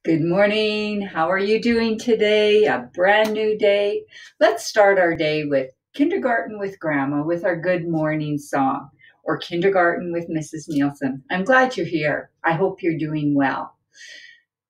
Good morning. How are you doing today? A brand new day. Let's start our day with Kindergarten with Grandma with our good morning song, or Kindergarten with Mrs. Nielsen. I'm glad you're here. I hope you're doing well.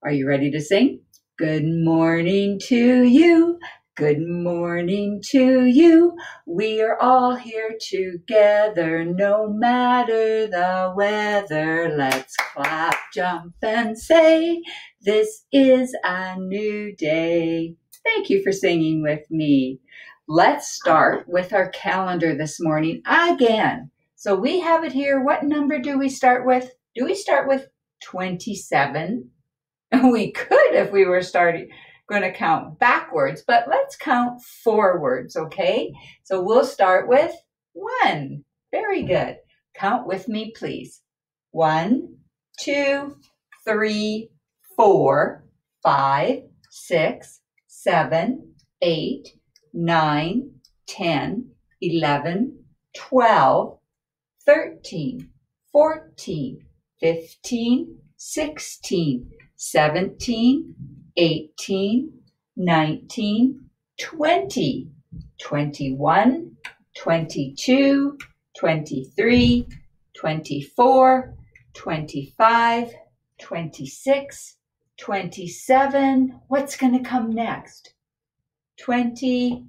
Are you ready to sing? Good morning to you. Good morning to you. We are all here together, no matter the weather. Let's clap, jump, and say, this is a new day. Thank you for singing with me. Let's start with our calendar this morning again. So we have it here. What number do we start with? Do we start with 27? We could if we were going to count backwards, but let's count forwards, okay? So we'll start with 1. Very good. Count with me, please. 1, 2, 3, 4, 5, 6, 7, 8, 9, 10, 11, 12, 13, 14, 15, 16, 17, 18, 19, 20, 21, 22, 23, 24, 25, 26, 27. What's going to come next? 28.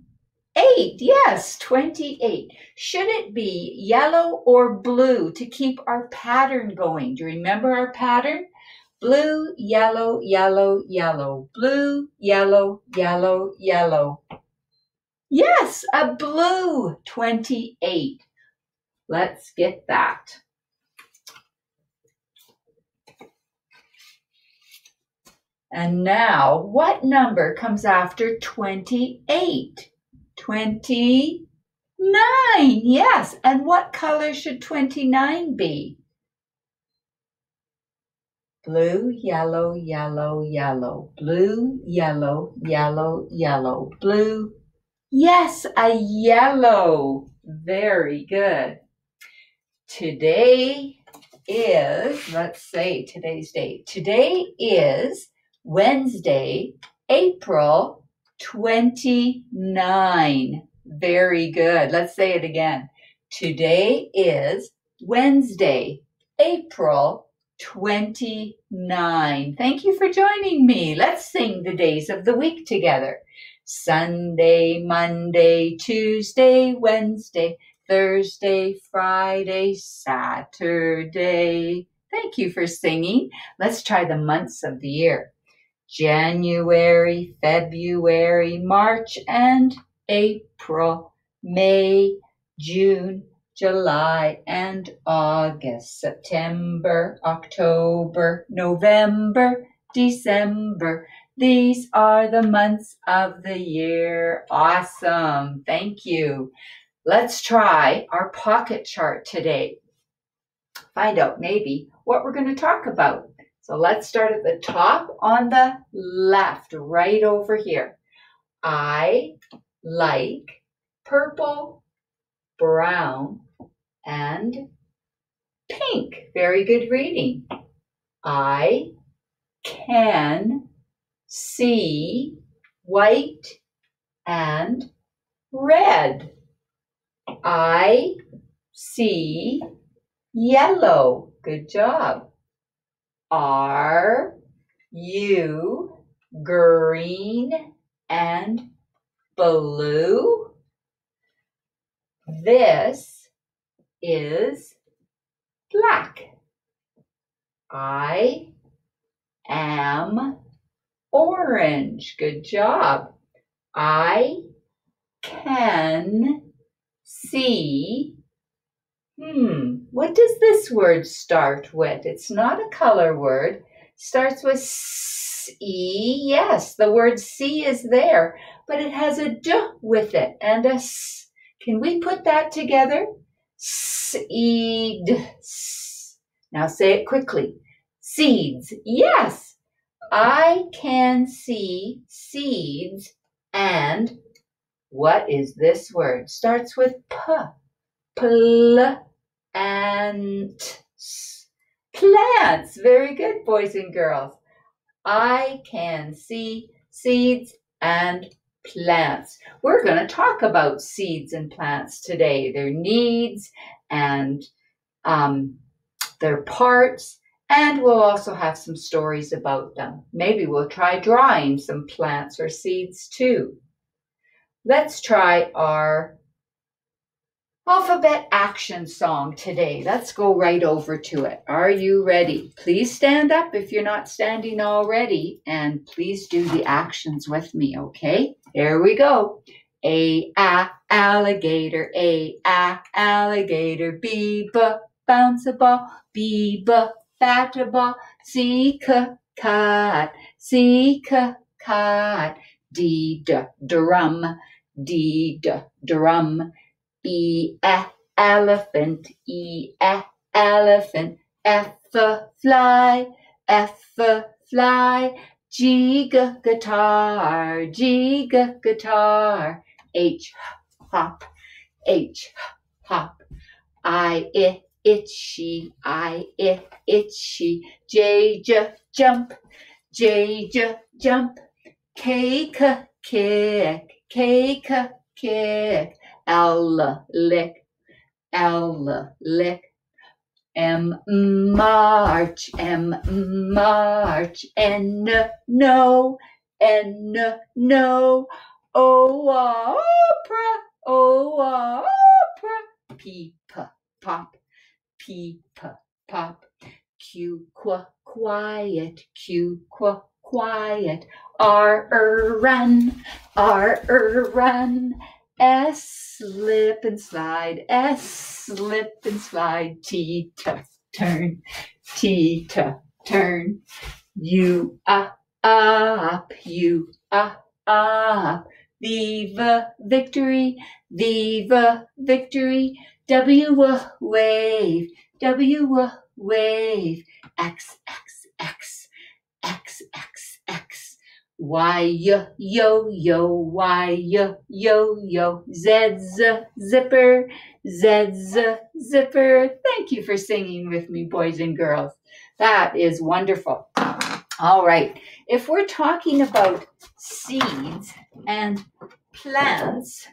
Yes, 28. Should it be yellow or blue to keep our pattern going? Do you remember our pattern? Blue, yellow, yellow, yellow. Blue, yellow, yellow, yellow. Yes, a blue 28. Let's get that. And now, what number comes after 28? 29. Yes, and what color should 29 be? Blue, yellow, yellow, yellow. Blue, yellow, yellow, yellow. Blue. Yes, a yellow. Very good. Today is, let's say today's date. Today is Wednesday, April 29. Very good. Let's say it again. Today is Wednesday, April 29. Thank you for joining me. Let's sing the days of the week together. Sunday, Monday, Tuesday, Wednesday, Thursday, Friday, Saturday. Thank you for singing. Let's try the months of the year. January, February, March, and April, May, June, July, and August, September, October, November, December. These are the months of the year. Awesome. Thank you. Let's try our pocket chart today. Find out maybe what we're going to talk about. So let's start at the top on the left, right over here. I like purple, brown, and pink. Very good reading. I can see white and red. I see yellow. Good job. Are you green and blue? This is black. I am orange. Good job. I can see. What does this word start with? It's not a color word. Starts with C. Yes, the word see is there, but it has a D with it and a S. Can we put that together? Seed. Now say it quickly. Seeds. Yes, I can see seeds. And what is this word? Starts with P. Plants. Plants. Very good, boys and girls. I can see seeds and plants. We're going to talk about seeds and plants today, their needs and their parts, and we'll also have some stories about them. Maybe we'll try drawing some plants or seeds too. Let's try our alphabet action song today. Let's go right over to it. Are you ready? Please stand up if you're not standing already, and please do the actions with me, okay? Here we go. A, alligator, A, alligator, B, bounce a ball, B, bat a ball, C, cat, C, cat, D, drum, D, drum, E, elephant, E, elephant, F, fly, G, guitar, G, guitar, H, hop, I, itchy, J, jump, jump, K, kick, L, lick, M, march, N, no, O, opera, P, pop, Q, quiet, R, run, S, slip and slide, T, turn, U, up, V, victory, W, wave, X, Y, yo, Z, zipper, Thank you for singing with me, boys and girls. That is wonderful. All right. If we're talking about seeds and plants,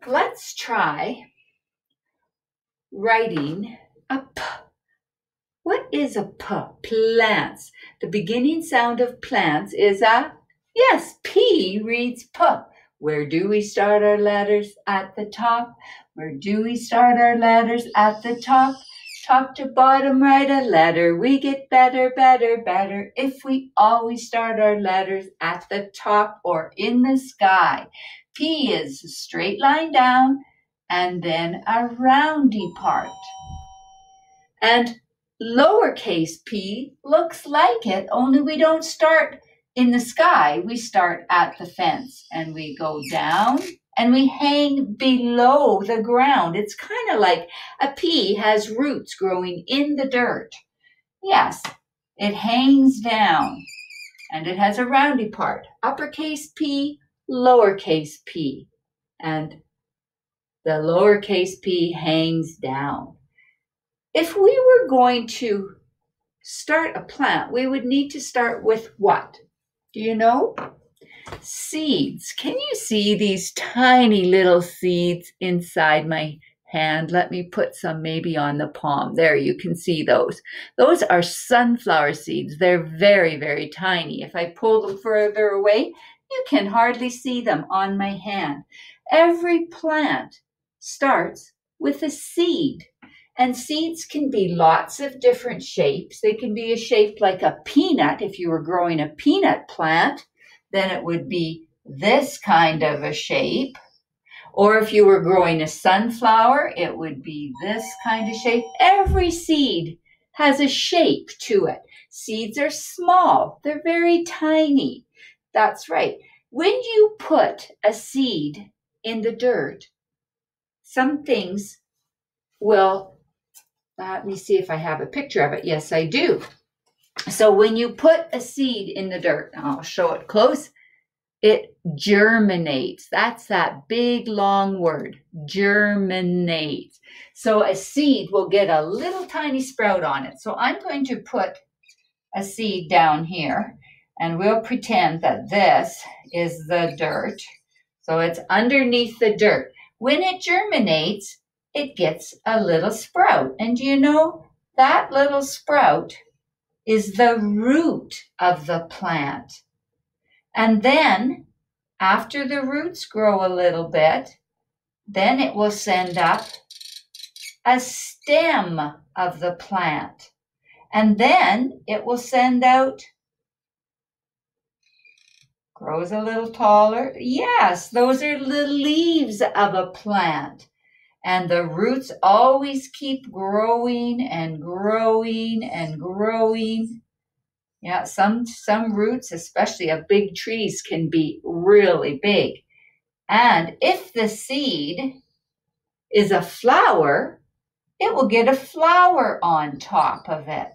let's try writing a P. What is a P? Plants. The beginning sound of plants is a, yes, P reads P. Where do we start our letters? At the top. Where do we start our letters? At the top. Top to bottom, write a letter. We get better if we always start our letters at the top or in the sky. P is a straight line down and then a roundy part. And lowercase p looks like it, only we don't start in the sky. We start at the fence and we go down and we hang below the ground. It's kind of like a pea has roots growing in the dirt. Yes, it hangs down and it has a roundy part. Uppercase P, lowercase p. And the lowercase p hangs down. If we were going to start a plant, we would need to start with what? Do you know? Seeds. Can you see these tiny little seeds inside my hand? Let me put some maybe on the palm. There, you can see those. Those are sunflower seeds. They're very, very tiny. If I pull them further away, you can hardly see them on my hand. Every plant starts with a seed. And seeds can be lots of different shapes. They can be a shape like a peanut. If you were growing a peanut plant, then it would be this kind of a shape. Or if you were growing a sunflower, it would be this kind of shape. Every seed has a shape to it. Seeds are small. They're very tiny. That's right. When you put a seed in the dirt, some things will, let me see if I have a picture of it. Yes, I do. So when you put a seed in the dirt, I'll show it close, it germinates. That's that big long word, germinate. So a seed will get a little tiny sprout on it. So I'm going to put a seed down here, and we'll pretend that this is the dirt. So it's underneath the dirt. When it germinates, it gets a little sprout. And do you know that little sprout is the root of the plant? And then after the roots grow a little bit, then it will send up a stem of the plant. And then it will send out, grows a little taller. Yes, those are the leaves of a plant. And the roots always keep growing and growing and growing. Yeah, some roots, especially of big trees, can be really big. And if the seed is a flower, it will get a flower on top of it.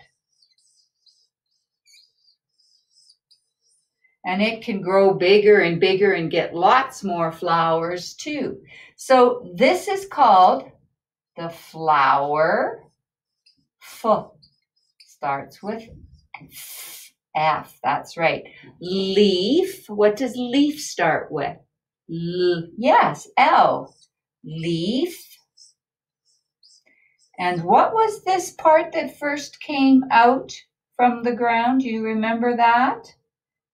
And it can grow bigger and bigger and get lots more flowers too. So this is called the flower. Starts with F. That's right. Leaf. What does leaf start with? Yes, L. Leaf. And what was this part that first came out from the ground? Do you remember that?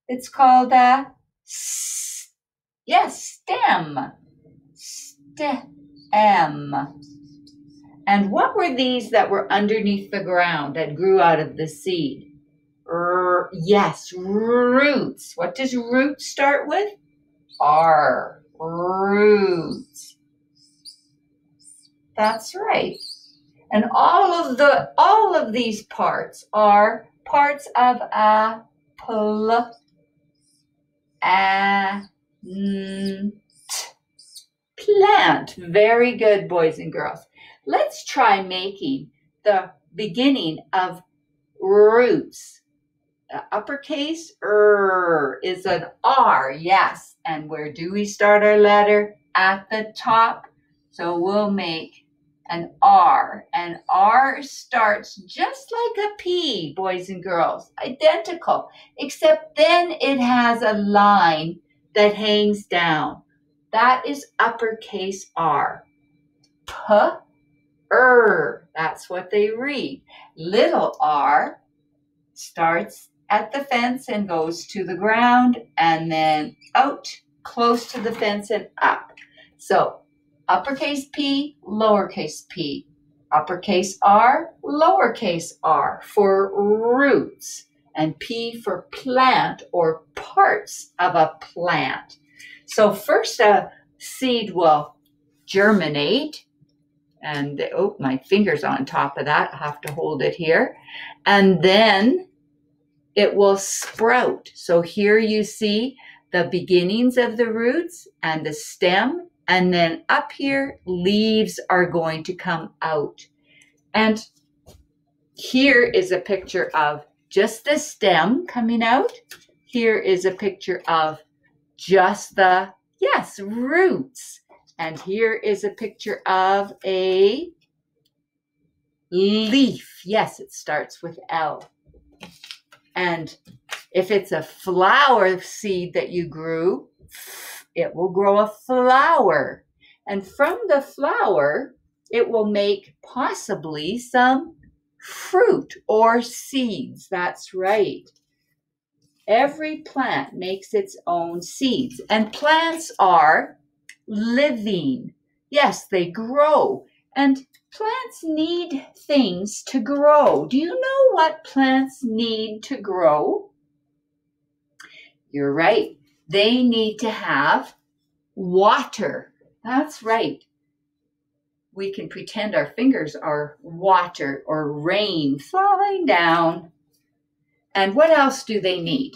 It's called a stem. Stem. And what were these that were underneath the ground that grew out of the seed? Yes, roots. What does root start with? R. Roots. That's right. And all of these parts are parts of a plant. Very good, boys and girls. Let's try making the beginning of roots. The uppercase is an R, yes. And where do we start our letter? At the top. So we'll make an R. And R starts just like a P, boys and girls. Identical. Except then it has a line that hangs down. That is uppercase R. That's what they read. Little r starts at the fence and goes to the ground and then out close to the fence and up. So uppercase P, lowercase p. Uppercase R, lowercase r for roots, and P for plant or parts of a plant. So first a seed will germinate, and my finger's on top of that. I have to hold it here. And then it will sprout. So here you see the beginnings of the roots and the stem, and then up here, leaves are going to come out. And here is a picture of just the stem coming out. Here is a picture of just the, roots. And here is a picture of a leaf. Yes, it starts with L. And if it's a flower seed that you grew, it will grow a flower. And from the flower, it will make possibly some fruit or seeds. That's right. Every plant makes its own seeds. And plants are living. Yes, they grow. And plants need things to grow. Do you know what plants need to grow? You're right. They need to have water. That's right. We can pretend our fingers are water or rain falling down. And what else do they need?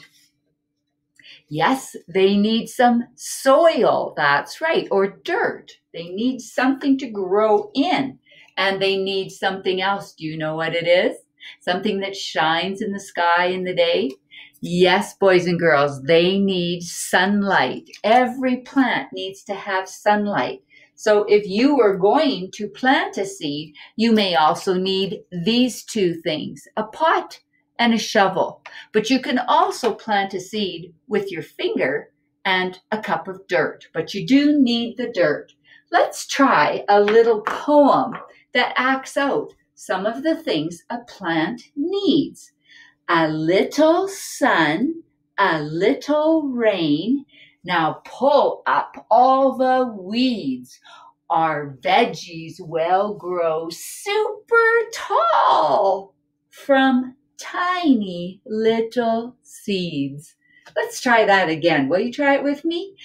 Yes, they need some soil. That's right. Or dirt. They need something to grow in. And they need something else. Do you know what it is? Something that shines in the sky in the day? Yes, boys and girls, they need sunlight. Every plant needs to have sunlight. So if you are going to plant a seed, you may also need these two things, a pot and a shovel. But you can also plant a seed with your finger and a cup of dirt. But you do need the dirt. Let's try a little poem that acts out some of the things a plant needs. A little sun, a little rain. Now pull up all the weeds. Our veggies will grow super tall from tiny little seeds. Let's try that again. Will you try it with me?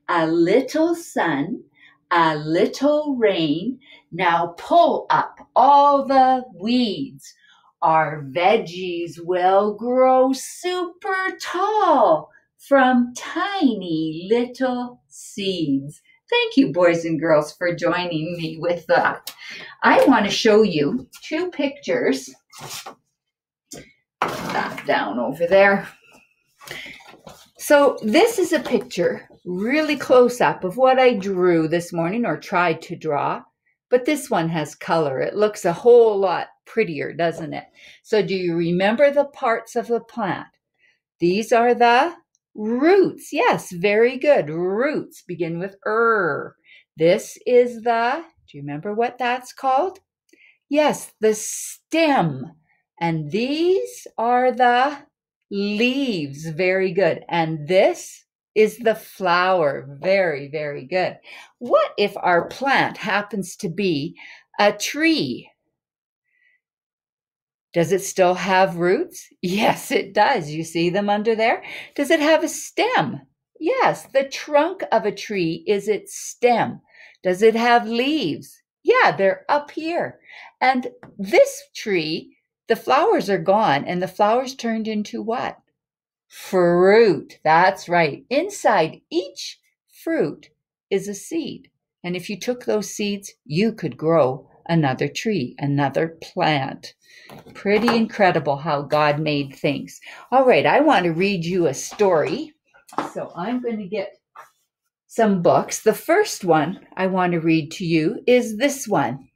A little sun, a little rain. Now pull up all the weeds. Our veggies will grow super tall from tiny little seeds. Thank you, boys and girls, for joining me with that. I want to show you two pictures. Put that down over there. So this is a picture, really close up, of what I drew this morning, or tried to draw. But this one has color. It looks a whole lot prettier, doesn't it? So do you remember the parts of the plant? These are the roots. Yes, very good. Roots begin with This is do you remember what that's called? Yes, the stem. And these are the leaves. Very good. And this is the flower. Very, very good. What if our plant happens to be a tree? Does it still have roots? Yes, it does. You see them under there? Does it have a stem? Yes, the trunk of a tree is its stem. Does it have leaves? Yeah, they're up here. And this tree, the flowers are gone, and the flowers turned into what? Fruit. That's right. Inside each fruit is a seed. And if you took those seeds, you could grow another tree, another plant. Pretty incredible how God made things. All right, I want to read you a story. So I'm going to get some books. The first one I want to read to you is this one.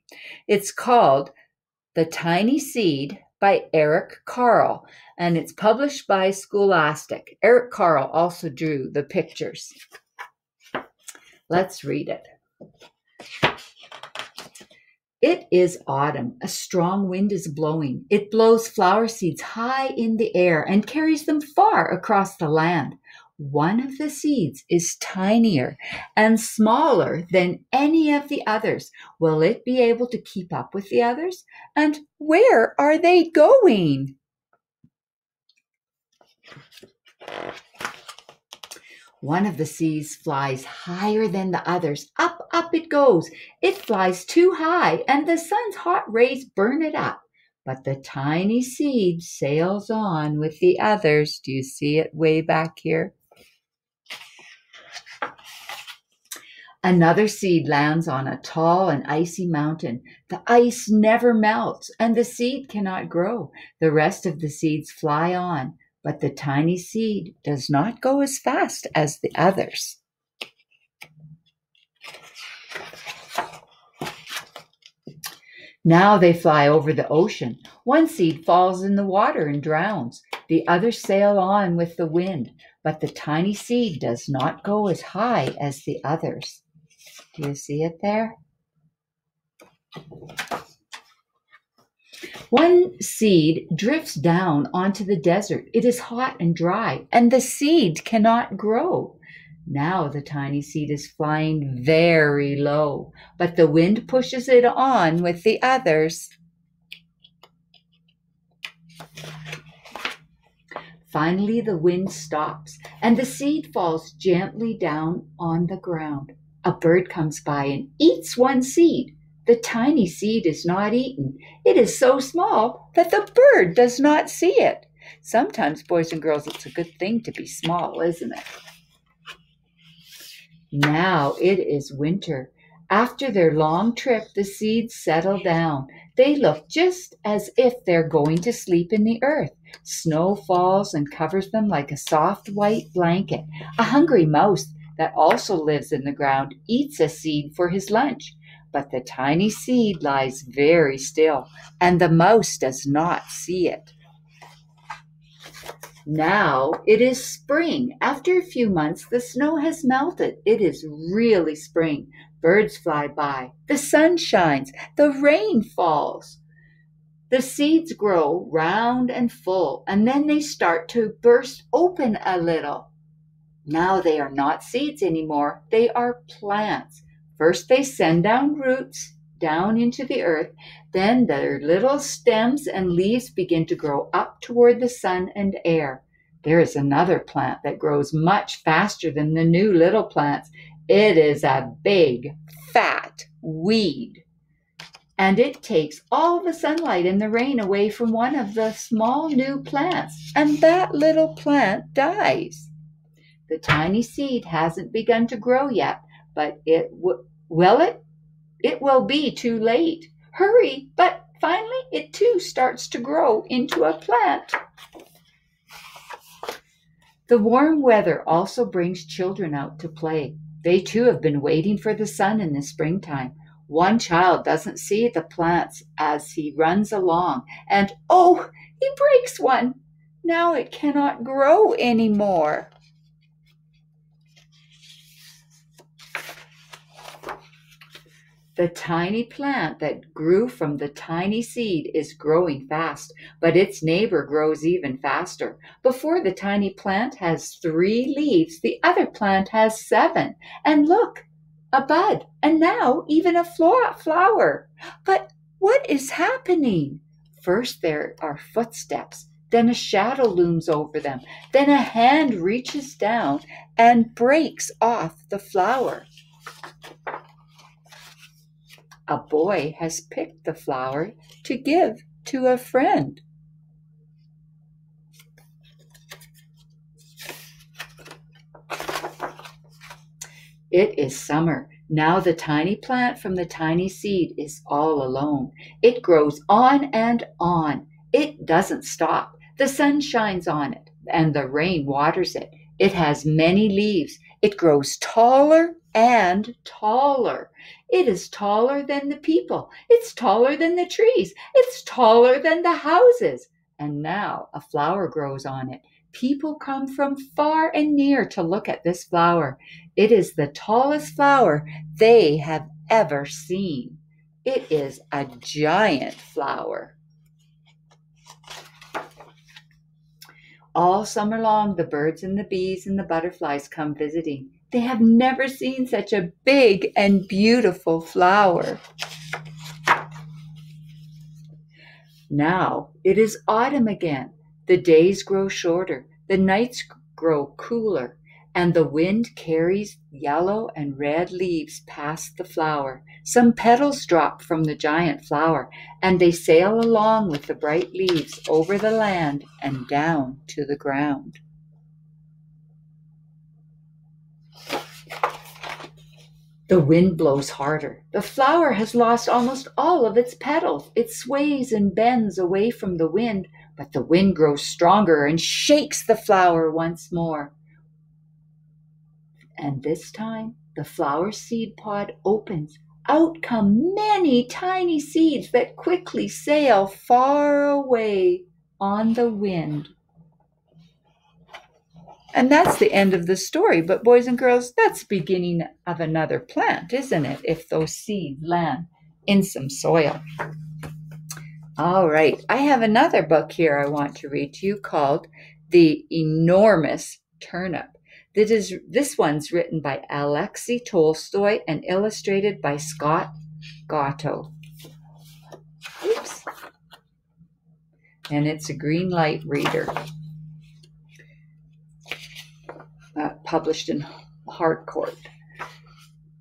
It's called The Tiny Seed by Eric Carle, and it's published by Scholastic. Eric Carle also drew the pictures. Let's read it. It is autumn. A strong wind is blowing. It blows flower seeds high in the air and carries them far across the land. One of the seeds is tinier and smaller than any of the others. Will it be able to keep up with the others? And where are they going? One of the seeds flies higher than the others. Up, up it goes. It flies too high, and the sun's hot rays burn it up. But the tiny seed sails on with the others. Do you see it way back here? Another seed lands on a tall and icy mountain. The ice never melts, and the seed cannot grow. The rest of the seeds fly on, but the tiny seed does not go as fast as the others. Now they fly over the ocean. One seed falls in the water and drowns. The others sail on with the wind, but the tiny seed does not go as high as the others. Do you see it there? One seed drifts down onto the desert. It is hot and dry, and the seed cannot grow. Now the tiny seed is flying very low, but the wind pushes it on with the others. Finally, the wind stops, and the seed falls gently down on the ground. A bird comes by and eats one seed. The tiny seed is not eaten. It is so small that the bird does not see it. Sometimes, boys and girls, it's a good thing to be small, isn't it? Now it is winter. After their long trip, the seeds settle down. They look just as if they're going to sleep in the earth. Snow falls and covers them like a soft white blanket. A hungry mouse that also lives in the ground eats a seed for his lunch. But the tiny seed lies very still, and the mouse does not see it. Now it is spring. After a few months, the snow has melted. It is really spring. Birds fly by. The sun shines. The rain falls. The seeds grow round and full, and then they start to burst open a little. Now they are not seeds anymore. They are plants. First, they send down roots down into the earth. Then their little stems and leaves begin to grow up toward the sun and air. There is another plant that grows much faster than the new little plants. It is a big, fat weed. And it takes all the sunlight and the rain away from one of the small new plants. And that little plant dies. The tiny seed hasn't begun to grow yet, but it will be too late. Hurry, but finally it too starts to grow into a plant. The warm weather also brings children out to play. They too have been waiting for the sun in the springtime. One child doesn't see the plants as he runs along, and oh, he breaks one. Now it cannot grow anymore. The tiny plant that grew from the tiny seed is growing fast, but its neighbor grows even faster. Before the tiny plant has 3 leaves, the other plant has 7. And look, a bud, and now even a flower. But what is happening? First there are footsteps, then a shadow looms over them, then a hand reaches down and breaks off the flower. A boy has picked the flower to give to a friend. It is summer. Now the tiny plant from the tiny seed is all alone. It grows on and on. It doesn't stop. The sun shines on it, and the rain waters it. It has many leaves. It grows taller and taller. It is taller than the people. It's taller than the trees. It's taller than the houses. And now a flower grows on it. People come from far and near to look at this flower. It is the tallest flower they have ever seen. It is a giant flower. All summer long, the birds and the bees and the butterflies come visiting. They have never seen such a big and beautiful flower. Now it is autumn again. The days grow shorter, the nights grow cooler, and the wind carries yellow and red leaves past the flower. Some petals drop from the giant flower, and they sail along with the bright leaves over the land and down to the ground. The wind blows harder. The flower has lost almost all of its petals. It sways and bends away from the wind, but the wind grows stronger and shakes the flower once more. And this time, the flower seed pod opens. Out come many tiny seeds that quickly sail far away on the wind. And that's the end of the story. But boys and girls, that's the beginning of another plant, isn't it? If those seeds land in some soil. All right, I have another book here I want to read to you called The Enormous Turnip. This one's written by Alexei Tolstoy and illustrated by Scott Gatto. Oops. And it's a green light reader. Published in Harcourt.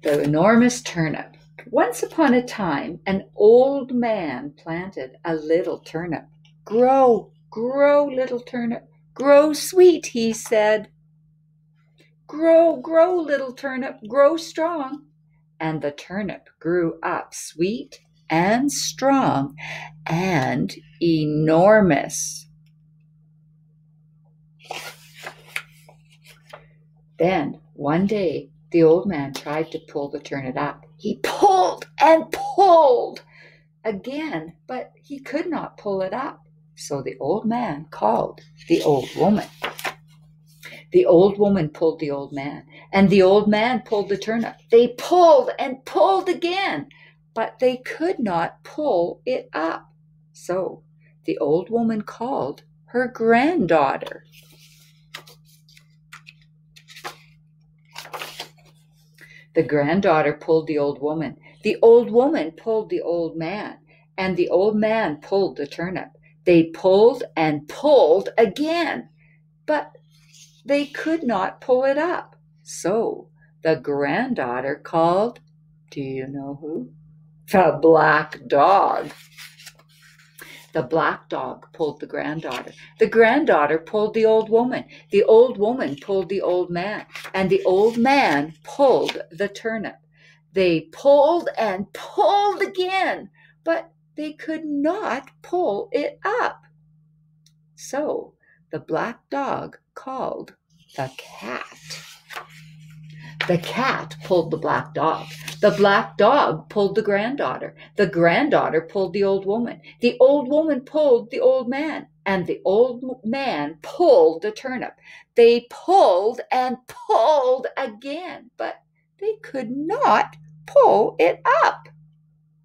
The Enormous Turnip. Once upon a time, an old man planted a little turnip. Grow, grow, little turnip. Grow sweet, he said. Grow, grow, little turnip. Grow strong. And the turnip grew up sweet and strong and enormous. Then, one day, the old man tried to pull the turnip up. He pulled and pulled again, but he could not pull it up. So the old man called the old woman. The old woman pulled the old man, and the old man pulled the turnip. They pulled and pulled again, but they could not pull it up. So the old woman called her granddaughter. The granddaughter pulled the old woman. The old woman pulled the old man, and the old man pulled the turnip. They pulled and pulled again, but they could not pull it up. So the granddaughter called, do you know who? The black dog. The black dog pulled the granddaughter. The granddaughter pulled the old woman. The old woman pulled the old man, and the old man pulled the turnip. They pulled and pulled again, but they could not pull it up. So the black dog called the cat. The cat pulled the black dog. The black dog pulled the granddaughter. The granddaughter pulled the old woman. The old woman pulled the old man, and the old man pulled the turnip. They pulled and pulled again, but they could not pull it up.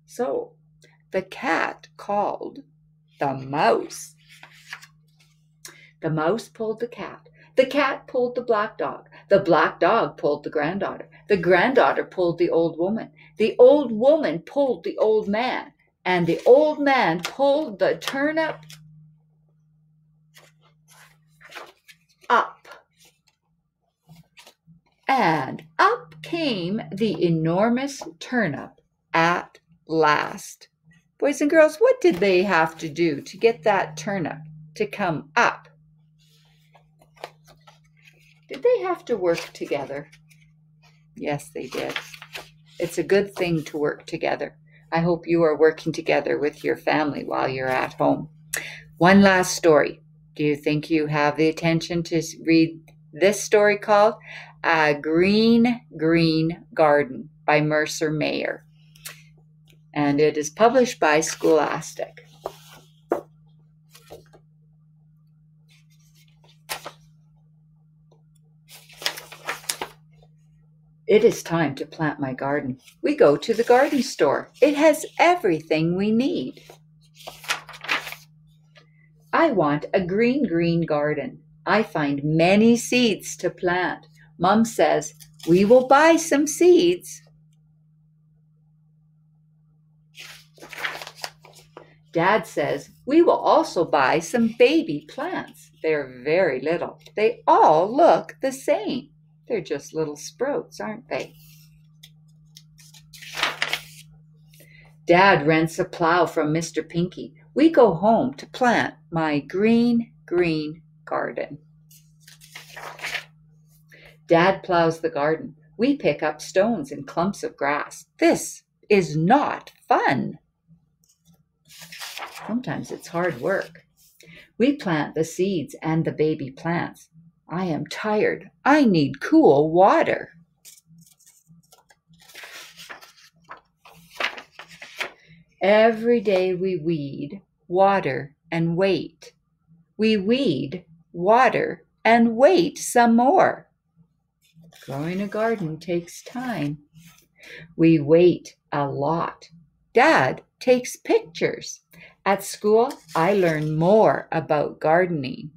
So the cat called the mouse. The mouse pulled the cat. The cat pulled the black dog. The black dog pulled the granddaughter. The granddaughter pulled the old woman. The old woman pulled the old man, and the old man pulled the turnip up. And up came the enormous turnip at last. Boys and girls, what did they have to do to get that turnip to come up? Did they have to work together? Yes, they did. It's a good thing to work together. I hope you are working together with your family while you're at home. One last story. Do you think you have the attention to read this story called A Green, Green Garden by Mercer Mayer? And it is published by Scholastic. It is time to plant my garden. We go to the garden store. It has everything we need. I want a green, green garden. I find many seeds to plant. Mom says, we will buy some seeds. Dad says, we will also buy some baby plants. They're very little. They all look the same. They're just little sprouts, aren't they? Dad rents a plow from Mr. Pinky. We go home to plant my green, green garden. Dad plows the garden. We pick up stones and clumps of grass. This is not fun. Sometimes it's hard work. We plant the seeds and the baby plants. I am tired. I need cool water. Every day we weed, water, and wait. We weed, water, and wait some more. Growing a garden takes time. We wait a lot. Dad takes pictures. At school, I learn more about gardening.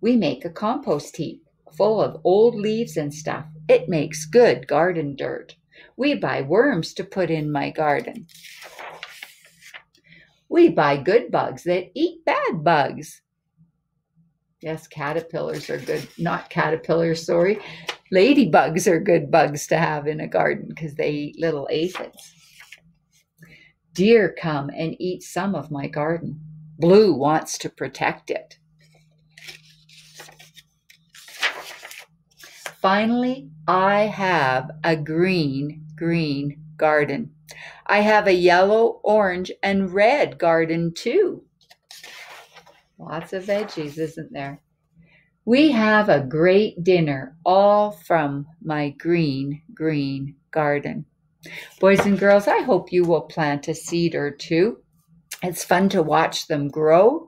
We make a compost heap full of old leaves and stuff. It makes good garden dirt. We buy worms to put in my garden. We buy good bugs that eat bad bugs. Yes, caterpillars are good. Not caterpillars, sorry. Ladybugs are good bugs to have in a garden because they eat little aphids. Deer come and eat some of my garden. Blue wants to protect it. Finally, I have a green, green garden. I have a yellow, orange, and red garden too. Lots of veggies, isn't there? We have a great dinner, all from my green, green garden. Boys and girls, I hope you will plant a seed or two It's fun to watch them grow.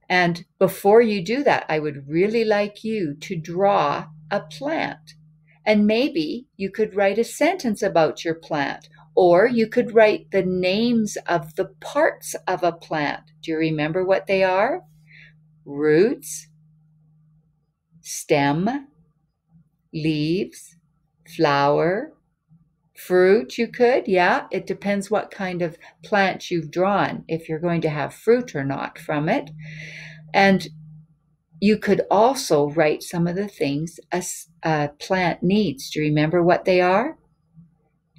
And before you do that, I would really like you to draw a plant. And maybe you could write a sentence about your plant, or you could write the names of the parts of a plant. Do you remember what they are? Roots, stem, leaves, flower, fruit. You could, yeah, it depends what kind of plant you've drawn, if you're going to have fruit or not from it. And you could also write some of the things a plant needs. Do you remember what they are?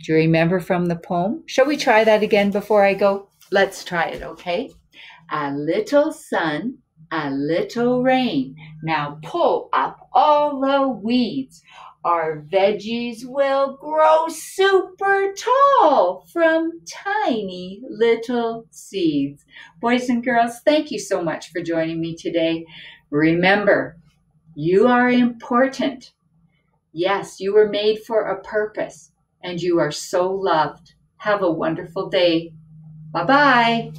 Do you remember from the poem? Shall we try that again before I go? Let's try it, okay? A little sun, a little rain. Now pull up all the weeds. Our veggies will grow super tall from tiny little seeds. Boys and girls, thank you so much for joining me today. Remember, you are important. Yes, you were made for a purpose, and you are so loved. Have a wonderful day. Bye-bye.